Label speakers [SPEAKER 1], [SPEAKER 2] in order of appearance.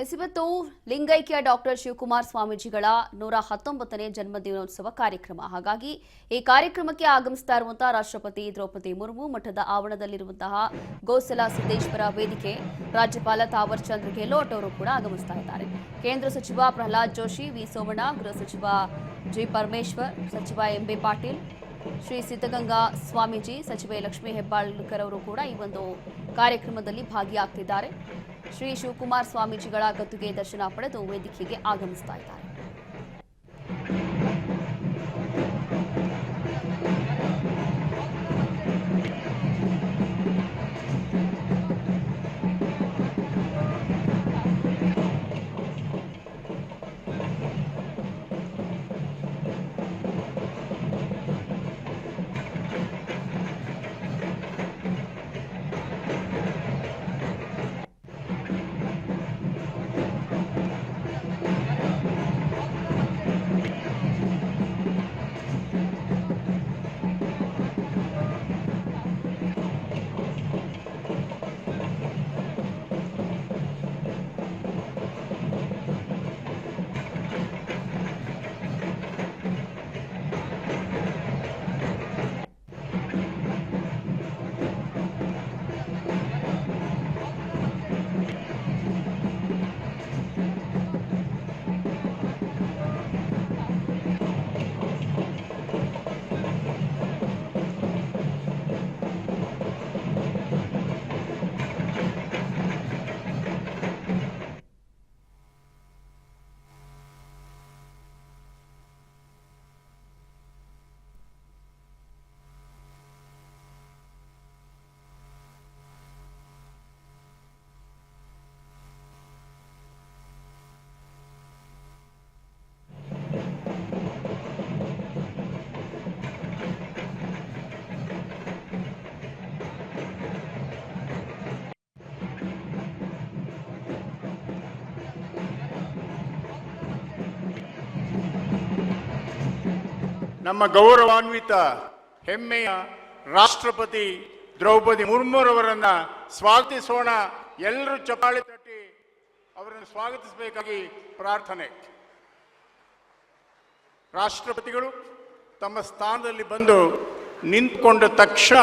[SPEAKER 1] ಇವತ್ತು ಲಿಂಗೈಕ್ಯ ಡಾಕ್ಟರ್ ಶಿವಕುಮಾರ್ ಸ್ವಾಮೀಜಿಗಳ 119ನೇ ಜನ್ಮದಿನೋತ್ಸವ ಕಾರ್ಯಕ್ರಮ. ಹಾಗಾಗಿ ಈ ಕಾರ್ಯಕ್ರಮಕ್ಕೆ ಆಗಮಿಸ್ತಾ ಇರುವಂತಹ ರಾಷ್ಟ್ರಪತಿ ದ್ರೌಪದಿ ಮುರ್ಮು ಮಠದ ಆವರಣದಲ್ಲಿರುವಂತಹ ಗೋಸಲ ಸಿದ್ದೇಶ್ವರ ವೇದಿಕೆ ರಾಜ್ಯಪಾಲ ತಾವರ್ ಚಂದ್ ಗೆಹ್ಲೋಟ್ ಅವರು ಕೂಡ ಆಗಮಿಸ್ತಾ ಇದ್ದಾರೆ. ಕೇಂದ್ರ ಸಚಿವ ಪ್ರಹ್ಲಾದ್ ಜೋಶಿ, ವಿ ಸೋಮಣ್ಣ, ಗೃಹ ಸಚಿವ ಜಿ ಪರಮೇಶ್ವರ್, ಸಚಿವ ಎಂಬಿ ಪಾಟೀಲ್, ಶ್ರೀ ಸಿದ್ದಗಂಗಾ ಸ್ವಾಮೀಜಿ, ಸಚಿವೆ ಲಕ್ಷ್ಮೀ ಹೆಬ್ಬಾಳ್ಕರ್ ಅವರು ಕೂಡ ಈ ಒಂದು ಕಾರ್ಯಕ್ರಮದಲ್ಲಿ ಭಾಗಿಯಾಗ್ತಿದ್ದಾರೆ. ಶ್ರೀ ಶಿವಕುಮಾರ್ ಸ್ವಾಮೀಜಿಗಳ ಗದ್ದುಗೆ ದರ್ಶನ ಪಡೆದು ವೇದಿಕೆಗೆ ಆಗಮಿಸ್ತಾ ಇದ್ದಾರೆ.
[SPEAKER 2] ನಮ್ಮ ಗೌರವಾನ್ವಿತ ಹೆಮ್ಮೆಯ ರಾಷ್ಟ್ರಪತಿ ದ್ರೌಪದಿ ಮುರ್ಮುರವರನ್ನ ಸ್ವಾಗತಿಸೋಣ. ಎಲ್ಲರೂ ಚಪ್ಪಾಳೆ ತಟ್ಟಿ ಅವರನ್ನು ಸ್ವಾಗತಿಸಬೇಕಾಗಿ ಪ್ರಾರ್ಥನೆ. ರಾಷ್ಟ್ರಪತಿಗಳು ತಮ್ಮ ಸ್ಥಾನದಲ್ಲಿ ಬಂದು ನಿಂತ್ಕೊಂಡ ತಕ್ಷಣ